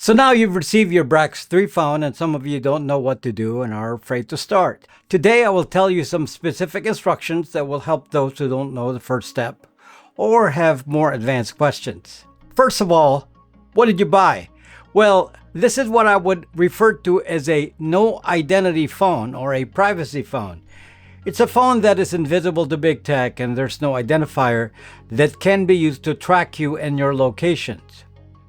So now you've received your BraX3 phone and some of you don't know what to do and are afraid to start. Today I will tell you some specific instructions that will help those who don't know the first step or have more advanced questions. First of all, what did you buy? Well, this is what I would refer to as a no identity phone or a privacy phone. It's a phone that is invisible to big tech and there's no identifier that can be used to track you and your locations.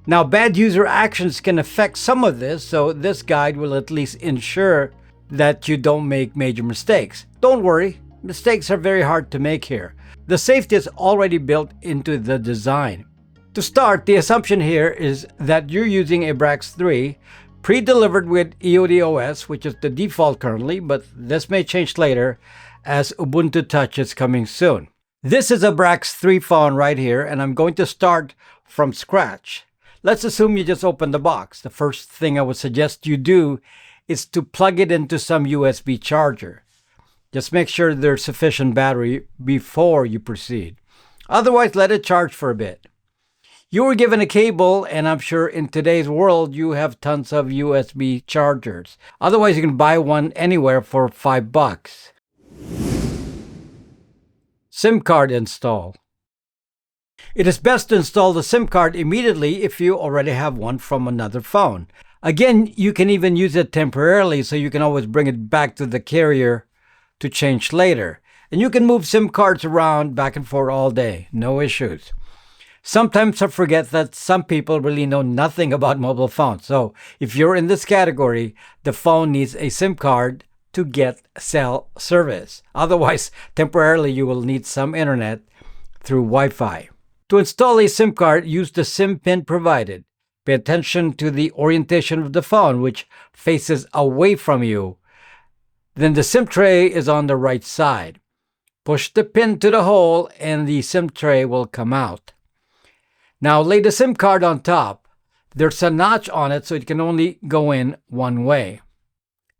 Now, bad user actions can affect some of this, so this guide will at least ensure that you don't make major mistakes. Don't worry, mistakes are very hard to make here. The safety is already built into the design. To start, the assumption here is that you're using a BraX3 pre-delivered with EOD which is the default currently, but this may change later as Ubuntu Touch is coming soon. This is a BraX3 phone right here, and I'm going to start from scratch. Let's assume you just opened the box. The first thing I would suggest you do is to plug it into some USB charger. Just make sure there's sufficient battery before you proceed. Otherwise, let it charge for a bit. You were given a cable, and I'm sure in today's world you have tons of USB chargers. Otherwise, you can buy one anywhere for $5. SIM card install. It is best to install the SIM card immediately if you already have one from another phone. Again, you can even use it temporarily, so you can always bring it back to the carrier to change later. And you can move SIM cards around back and forth all day, no issues. Sometimes I forget that some people really know nothing about mobile phones. So if you're in this category, the phone needs a SIM card to get cell service. Otherwise, temporarily you will need some internet through Wi-Fi. To install a SIM card, use the SIM pin provided. Pay attention to the orientation of the phone, which faces away from you. Then the SIM tray is on the right side. Push the pin to the hole and the SIM tray will come out. Now lay the SIM card on top. There's a notch on it so it can only go in one way.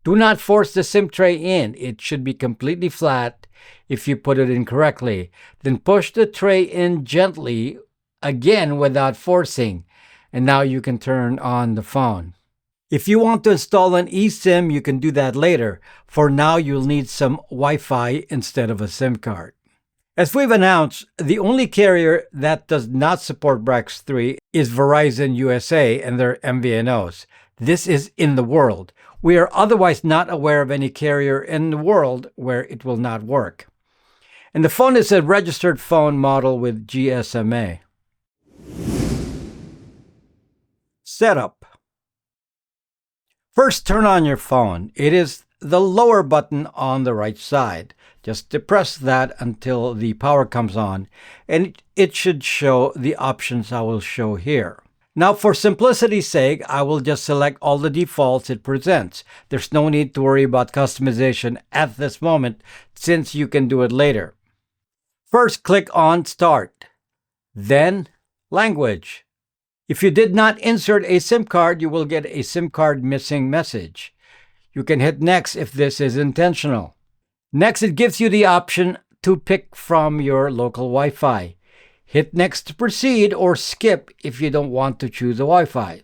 Do not force the SIM tray in. It should be completely flat if you put it in correctly. Then push the tray in gently, again without forcing. And now you can turn on the phone. If you want to install an eSIM, you can do that later. For now, you'll need some Wi-Fi instead of a SIM card. As we've announced, the only carrier that does not support BraX3 is Verizon USA and their MVNOs. This is in the world. We are otherwise not aware of any carrier in the world where it will not work. And the phone is a registered phone model with GSMA. Setup. First, turn on your phone. It is the lower button on the right side. Just depress that until the power comes on, and it should show the options I will show here. Now, for simplicity's sake, I will just select all the defaults it presents. There's no need to worry about customization at this moment, since you can do it later. First, click on Start. Then, Language. If you did not insert a SIM card, you will get a SIM card missing message. You can hit Next if this is intentional. Next, it gives you the option to pick from your local Wi-Fi. Hit Next to proceed or skip if you don't want to choose a Wi-Fi.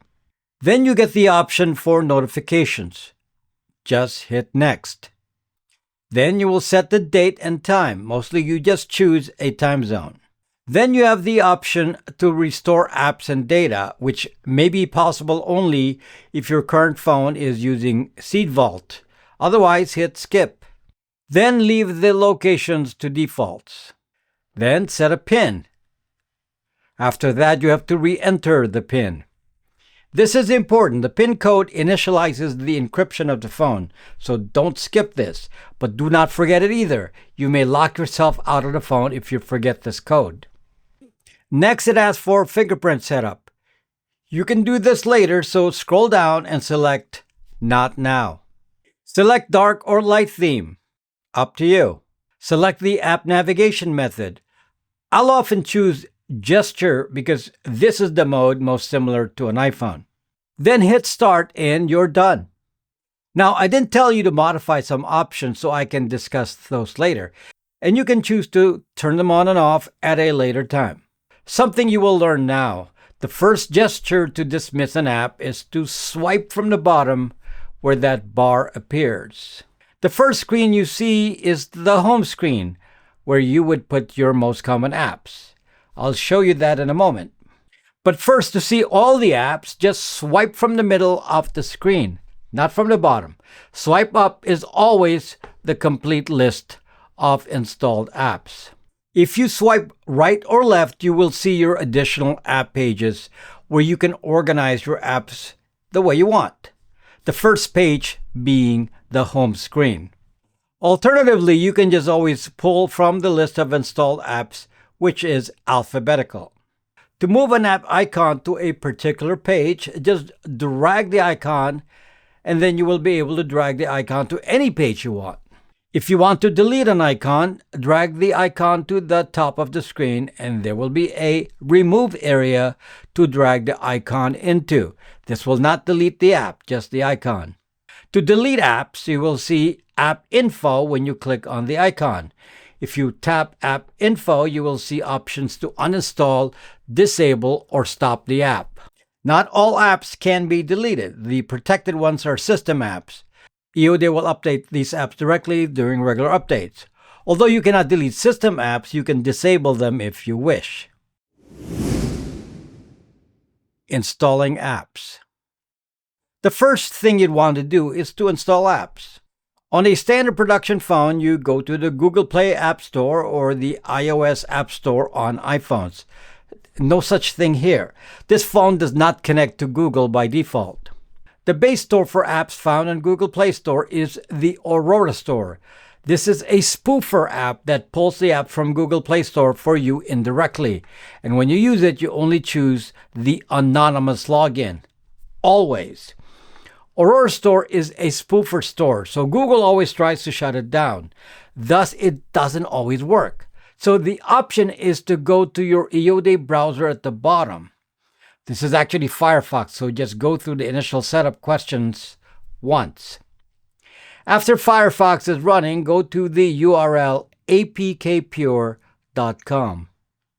Then you get the option for notifications. Just hit Next. Then you will set the date and time. Mostly you just choose a time zone. Then you have the option to restore apps and data, which may be possible only if your current phone is using Seed Vault. Otherwise, hit Skip. Then leave the locations to defaults. Then set a PIN. After that, you have to re-enter the PIN. This is important. The PIN code initializes the encryption of the phone, so don't skip this. But do not forget it either. You may lock yourself out of the phone if you forget this code. Next, it asks for fingerprint setup. You can do this later, so scroll down and select Not Now. Select dark or light theme. Up to you. Select the app navigation method. I'll often choose gesture because this is the mode most similar to an iPhone. Then hit Start and you're done. Now, I didn't tell you to modify some options, so I can discuss those later. And you can choose to turn them on and off at a later time. Something you will learn now. The first gesture to dismiss an app is to swipe from the bottom where that bar appears. The first screen you see is the home screen, where you would put your most common apps. I'll show you that in a moment. But first, to see all the apps, just swipe from the middle of the screen, not from the bottom. Swipe up is always the complete list of installed apps. If you swipe right or left, you will see your additional app pages where you can organize your apps the way you want. The first page being the home screen. Alternatively, you can just always pull from the list of installed apps, which is alphabetical. To move an app icon to a particular page, just drag the icon, and then you will be able to drag the icon to any page you want. If you want to delete an icon, drag the icon to the top of the screen, and there will be a remove area to drag the icon into. This will not delete the app, just the icon. To delete apps, you will see App Info when you click on the icon. If you tap App Info, you will see options to uninstall, disable, or stop the app. Not all apps can be deleted. The protected ones are system apps. EOD will update these apps directly during regular updates. Although you cannot delete system apps, you can disable them if you wish. Installing apps. The first thing you'd want to do is to install apps. On a standard production phone, you go to the Google Play App Store or the iOS App Store on iPhones. No such thing here. This phone does not connect to Google by default. The base store for apps found on Google Play Store is the Aurora Store. This is a spoofer app that pulls the app from Google Play Store for you indirectly. And when you use it, you only choose the anonymous login. Always. Aurora Store is a spoofer store, so Google always tries to shut it down. Thus, it doesn't always work. So the option is to go to your EOD browser at the bottom. This is actually Firefox, so just go through the initial setup questions once. After Firefox is running, go to the URL apkpure.com.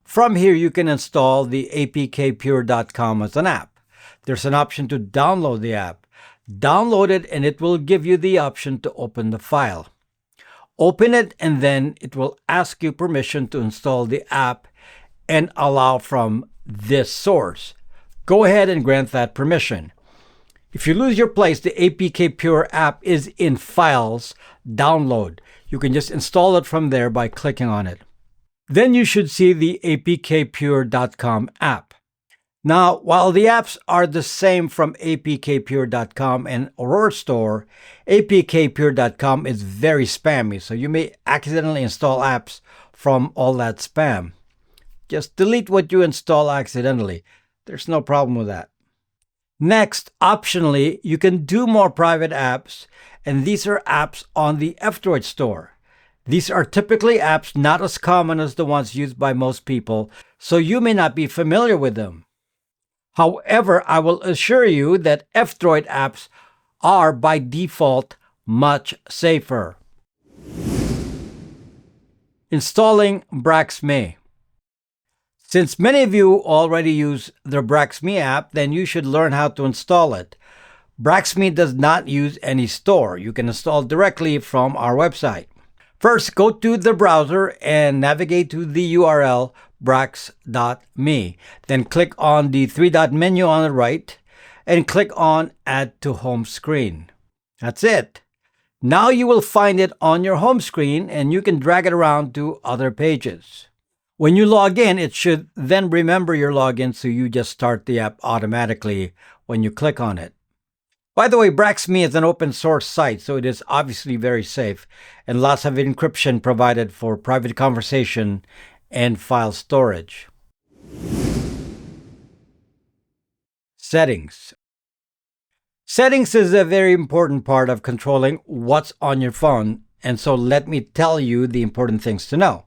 From here, you can install the apkpure.com as an app. There's an option to download the app. Download it and it will give you the option to open the file. Open it and then it will ask you permission to install the app and allow from this source. Go ahead and grant that permission. If you lose your place, the APK Pure app is in Files, Download. You can just install it from there by clicking on it. Then you should see the apkpure.com app. Now, while the apps are the same from apkpure.com and Aurora Store, apkpure.com is very spammy, so you may accidentally install apps from all that spam. Just delete what you install accidentally. There's no problem with that. Next, optionally, you can do more private apps, and these are apps on the F-Droid store. These are typically apps not as common as the ones used by most people, so you may not be familiar with them. However, I will assure you that F-Droid apps are by default much safer. Installing Braxme. Since many of you already use the Braxme app, then you should learn how to install it. Braxme does not use any store. You can install directly from our website. First, go to the browser and navigate to the URL brax.me. Then click on the three-dot menu on the right and click on Add to Home Screen. That's it. Now you will find it on your home screen and you can drag it around to other pages. When you log in, it should then remember your login, so you just start the app automatically when you click on it. By the way, Braxme is an open source site, so it is obviously very safe and lots of encryption provided for private conversation and file storage. Settings. Settings is a very important part of controlling what's on your phone, and so let me tell you the important things to know.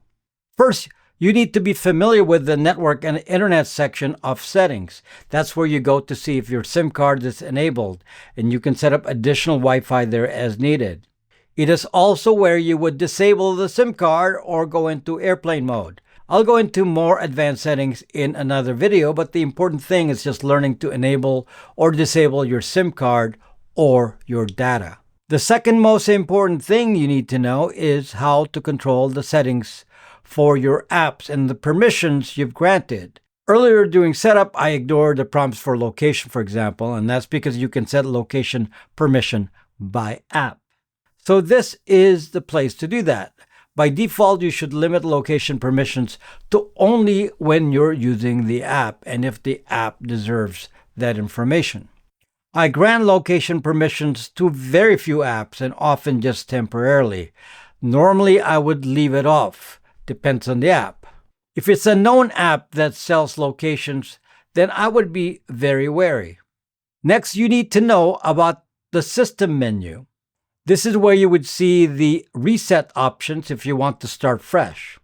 First, you need to be familiar with the network and internet section of settings. That's where you go to see if your SIM card is enabled, and you can set up additional Wi-Fi there as needed. It is also where you would disable the SIM card or go into airplane mode. I'll go into more advanced settings in another video, but the important thing is just learning to enable or disable your SIM card or your data. The second most important thing you need to know is how to control the settings for your apps and the permissions you've granted. Earlier during setup, I ignored the prompts for location, for example, and that's because you can set location permission by app. So this is the place to do that. By default, you should limit location permissions to only when you're using the app and if the app deserves that information. I grant location permissions to very few apps and often just temporarily. Normally, I would leave it off. Depends on the app. If it's a known app that sells locations, then I would be very wary. Next, you need to know about the system menu. This is where you would see the reset options if you want to start fresh.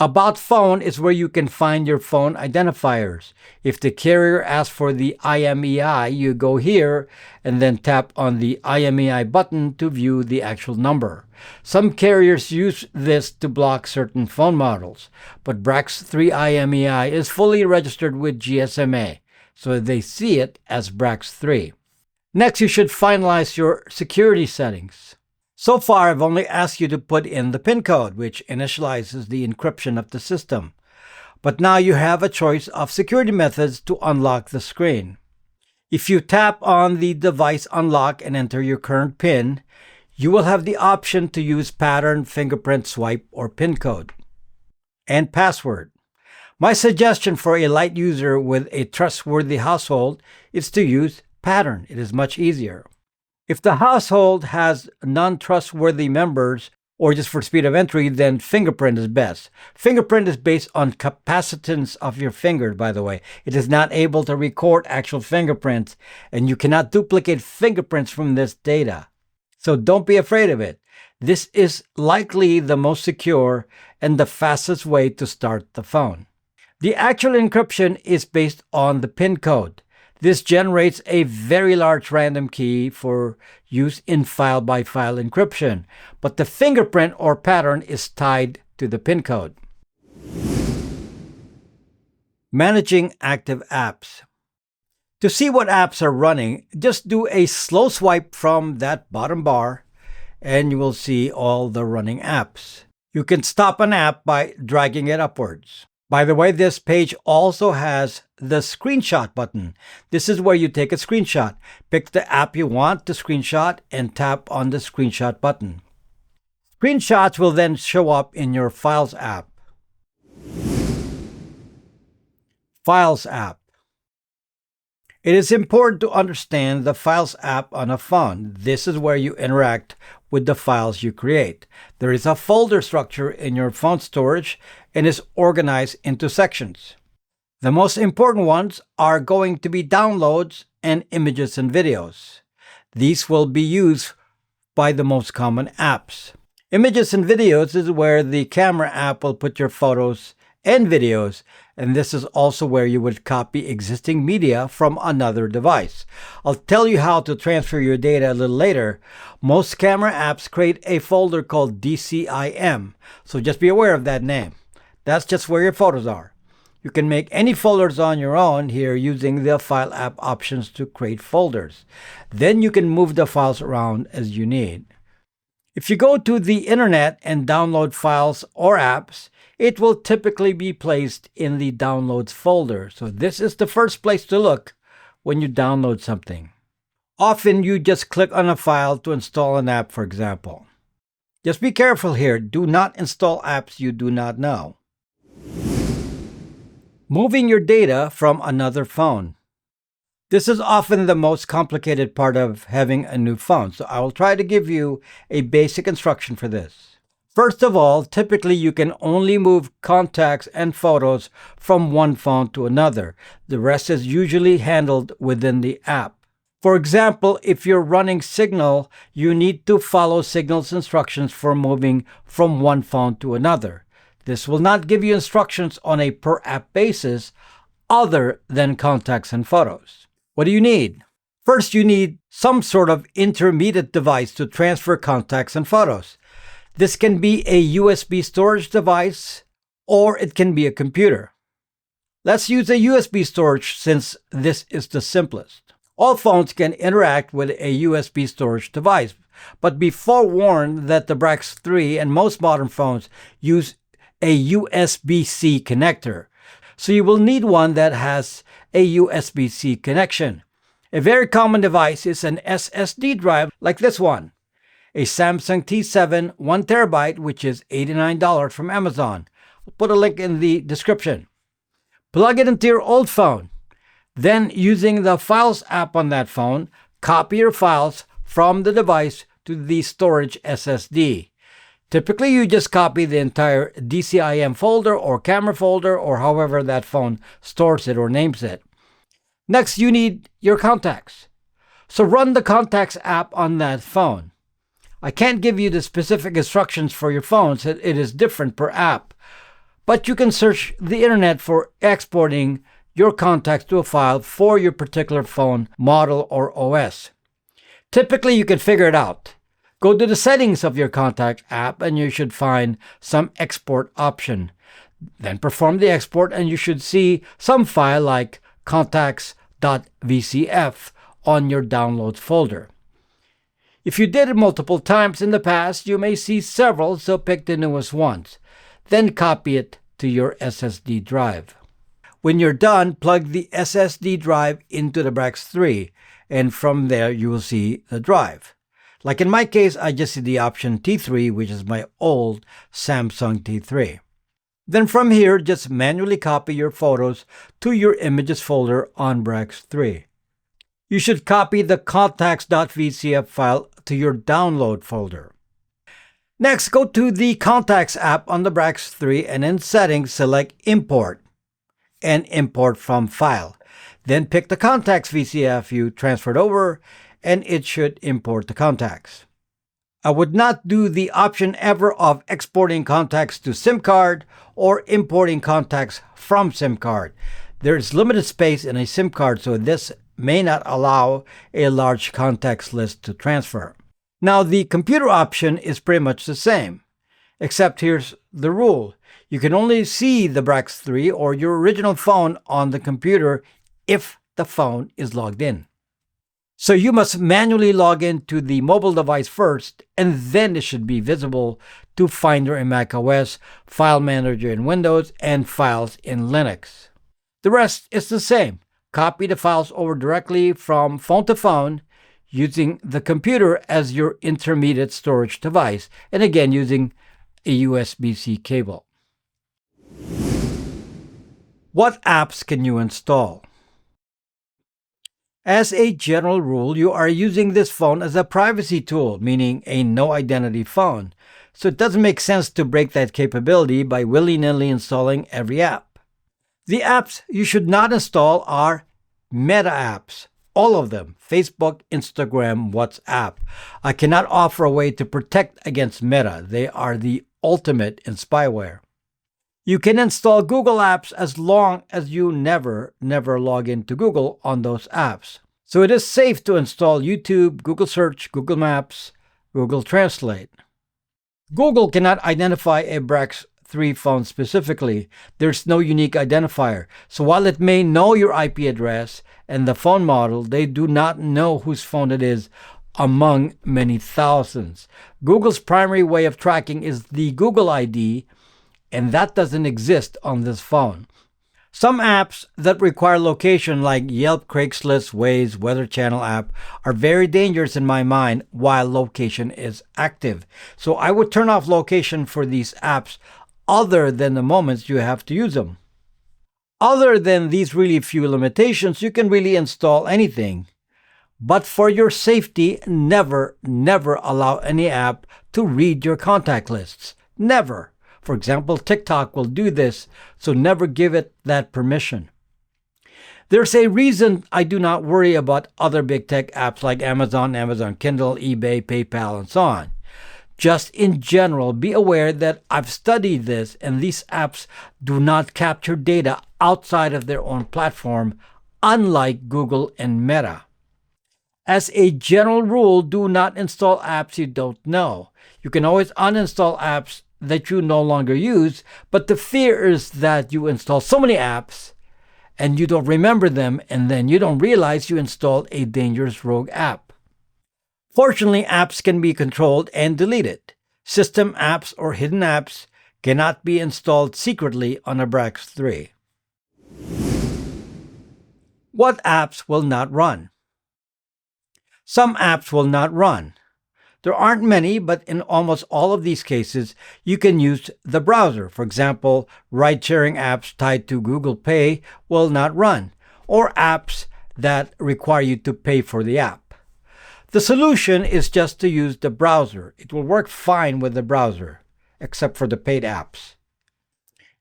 About phone is where you can find your phone identifiers. If the carrier asks for the IMEI, you go here and then tap on the IMEI button to view the actual number. Some carriers use this to block certain phone models, but BraX3 IMEI is fully registered with GSMA, so they see it as BraX3. Next, you should finalize your security settings. So far, I've only asked you to put in the PIN code, which initializes the encryption of the system. But now you have a choice of security methods to unlock the screen. If you tap on the device unlock and enter your current PIN, you will have the option to use pattern, fingerprint, swipe, or PIN code. And password. My suggestion for a light user with a trustworthy household is to use pattern. It is much easier. If the household has non-trustworthy members or just for speed of entry, then fingerprint is best. Fingerprint is based on capacitance of your finger, by the way. It is not able to record actual fingerprints, and you cannot duplicate fingerprints from this data. So don't be afraid of it. This is likely the most secure and the fastest way to start the phone. The actual encryption is based on the PIN code. This generates a very large random key for use in file-by-file encryption, but the fingerprint or pattern is tied to the PIN code. Managing active apps. To see what apps are running, just do a slow swipe from that bottom bar, and you will see all the running apps. You can stop an app by dragging it upwards. By the way, this page also has the screenshot button. This is where you take a screenshot. Pick the app you want to screenshot and tap on the screenshot button. Screenshots will then show up in your Files app. Files app. It is important to understand the Files app on a phone. This is where you interact with the files you create. There is a folder structure in your phone storage and is organized into sections. The most important ones are going to be downloads and images and videos. These will be used by the most common apps. Images and videos is where the camera app will put your photos and videos, and this is also where you would copy existing media from another device. I'll tell you how to transfer your data a little later. Most camera apps create a folder called DCIM, so just be aware of that name. That's just where your photos are. You can make any folders on your own here using the File app options to create folders. Then you can move the files around as you need. If you go to the internet and download files or apps, it will typically be placed in the Downloads folder. So this is the first place to look when you download something. Often you just click on a file to install an app, for example. Just be careful here. Do not install apps you do not know. Moving your data from another phone. This is often the most complicated part of having a new phone, so I will try to give you a basic instruction for this. First of all, typically you can only move contacts and photos from one phone to another. The rest is usually handled within the app. For example, if you're running Signal, you need to follow Signal's instructions for moving from one phone to another. This will not give you instructions on a per app basis other than contacts and photos. What do you need? First, you need some sort of intermediate device to transfer contacts and photos. This can be a USB storage device or it can be a computer. Let's use a USB storage since this is the simplest. All phones can interact with a USB storage device, but be forewarned that the BraX3 and most modern phones use a USB-C connector, so you will need one that has a USB-C connection. A very common device is an SSD drive like this one, a Samsung T7 1TB, which is $89 from Amazon. I'll put a link in the description. Plug it into your old phone. Then, using the Files app on that phone, copy your files from the device to the storage SSD. Typically, you just copy the entire DCIM folder or camera folder or however that phone stores it or names it. Next, you need your contacts. So run the Contacts app on that phone. I can't give you the specific instructions for your phones. It is different per app. But you can search the internet for exporting your contacts to a file for your particular phone model or OS. Typically, you can figure it out. Go to the settings of your Contact app and you should find some export option. Then perform the export and you should see some file like contacts.vcf on your downloads folder. If you did it multiple times in the past, you may see several, so pick the newest ones. Then copy it to your SSD drive. When you're done, plug the SSD drive into the BraX3, and from there you will see the drive. Like in my case, I just see the option T3, which is my old Samsung T3. Then from here, just manually copy your photos to your images folder on BraX3. You should copy the contacts.vcf file to your download folder. Next, go to the Contacts app on the BraX3 and in Settings, select Import and Import from File. Then pick the Contacts VCF you transferred over and it should import the contacts. I would not do the option ever of exporting contacts to SIM card or importing contacts from SIM card. There is limited space in a SIM card, so this may not allow a large contacts list to transfer. Now, the computer option is pretty much the same, except here's the rule. You can only see the BraX3 or your original phone on the computer if the phone is logged in. So you must manually log in to the mobile device first, and then it should be visible to Finder in macOS, File Manager in Windows, and Files in Linux. The rest is the same. Copy the files over directly from phone to phone, using the computer as your intermediate storage device, and again using a USB-C cable. What apps can you install? As a general rule, you are using this phone as a privacy tool, meaning a no-identity phone. So it doesn't make sense to break that capability by willy-nilly installing every app. The apps you should not install are Meta apps. All of them, Facebook, Instagram, WhatsApp. I cannot offer a way to protect against Meta. They are the ultimate in spyware. You can install Google apps as long as you never log into Google on those apps. So it is safe to install YouTube, Google Search, Google Maps, Google Translate. Google cannot identify a BraX3 phone specifically. There's no unique identifier. So while it may know your IP address and the phone model, they do not know whose phone it is among many thousands. Google's primary way of tracking is the Google ID, and that doesn't exist on this phone. Some apps that require location like Yelp, Craigslist, Waze, Weather Channel app are very dangerous in my mind while location is active. So I would turn off location for these apps other than the moments you have to use them. Other than these really few limitations, you can really install anything. But for your safety, never allow any app to read your contact lists. Never. For example, TikTok will do this, so never give it that permission. There's a reason I do not worry about other big tech apps like Amazon, Amazon Kindle, eBay, PayPal, and so on. Just in general, be aware that I've studied this and these apps do not capture data outside of their own platform, unlike Google and Meta. As a general rule, do not install apps you don't know. You can always uninstall apps that you no longer use, but the fear is that you install so many apps and you don't remember them, and then you don't realize you installed a dangerous rogue app. Fortunately, apps can be controlled and deleted. System apps or hidden apps cannot be installed secretly on a BraX3. What apps will not run? Some apps will not run. There aren't many, but in almost all of these cases, you can use the browser. For example, ride-sharing apps tied to Google Pay will not run, or apps that require you to pay for the app. The solution is just to use the browser. It will work fine with the browser, except for the paid apps.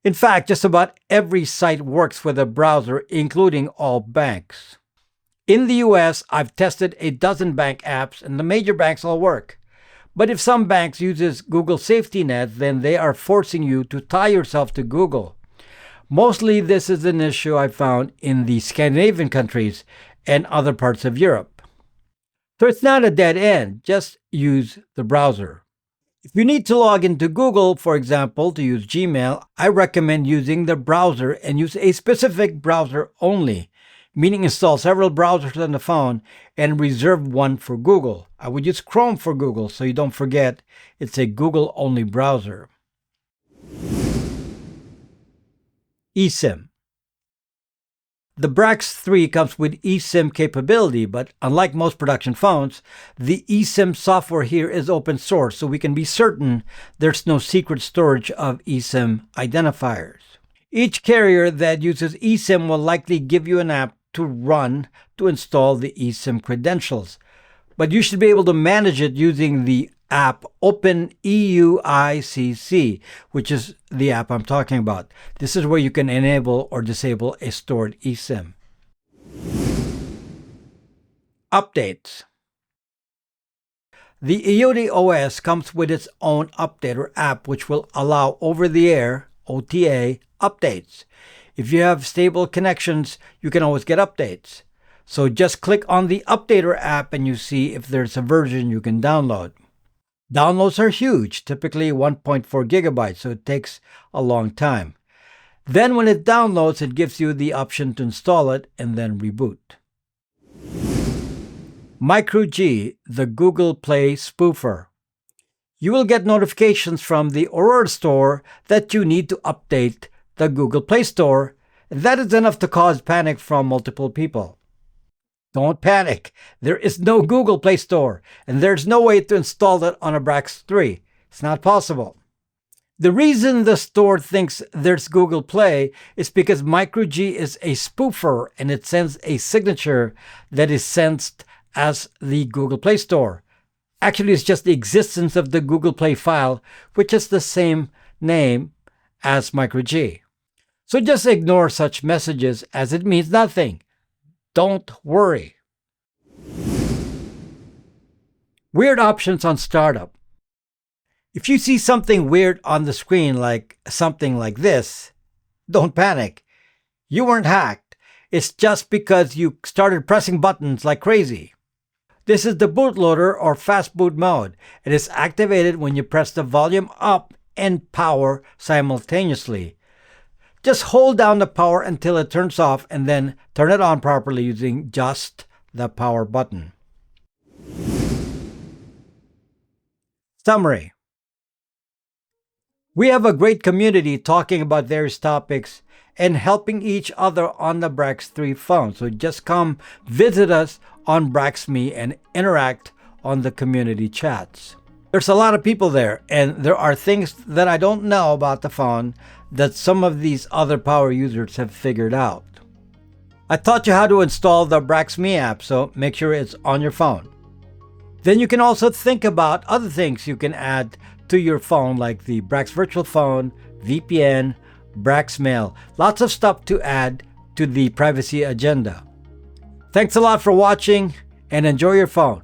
In fact, just about every site works with a browser, including all banks. In the US, I've tested a dozen bank apps, and the major banks all work. But if some banks uses Google Safety Net, then they are forcing you to tie yourself to Google. Mostly this is an issue I found in the Scandinavian countries and other parts of Europe. So it's not a dead end, just use the browser. If you need to log into Google, for example, to use Gmail, I recommend using the browser and use a specific browser only, meaning install several browsers on the phone and reserve one for Google. I would use Chrome for Google, so you don't forget it's a Google-only browser. eSIM. The BraX3 comes with eSIM capability, but unlike most production phones, the eSIM software here is open source, so we can be certain there's no secret storage of eSIM identifiers. Each carrier that uses eSIM will likely give you an app to run to install the eSIM credentials, but you should be able to manage it using the app OpenEUICC, which is the app I'm talking about. This is where you can enable or disable a stored eSIM. Updates. The Odysee OS comes with its own updater app, which will allow over-the-air OTA updates. If you have stable connections, you can always get updates. So just click on the updater app and you see if there's a version you can download. Downloads are huge, typically 1.4 gigabytes, so it takes a long time. Then when it downloads, it gives you the option to install it and then reboot. MicroG, the Google Play spoofer. You will get notifications from the Aurora store that you need to update the Google Play Store. That is enough to cause panic from multiple people. Don't panic. There is no Google Play Store, and there's no way to install it on a BraX3. It's not possible. The reason the store thinks there's Google Play is because MicroG is a spoofer, and it sends a signature that is sensed as the Google Play Store. Actually, it's just the existence of the Google Play file, which is the same name as MicroG. So just ignore such messages as it means nothing. Don't worry. Weird options on startup. If you see something weird on the screen, like something like this, don't panic. You weren't hacked. It's just because you started pressing buttons like crazy. This is the bootloader or fast boot mode. It is activated when you press the volume up and power simultaneously. Just hold down the power until it turns off and then turn it on properly using just the power button. Summary. We have a great community talking about various topics and helping each other on the BraX3 phone. So just come visit us on Braxme and interact on the community chats. There's a lot of people there, and there are things that I don't know about the phone that some of these other power users have figured out. I taught you how to install the Braxme app, so make sure it's on your phone. Then you can also think about other things you can add to your phone, like the Brax Virtual Phone, VPN, Braxmail. Lots of stuff to add to the privacy agenda. Thanks a lot for watching, and enjoy your phone.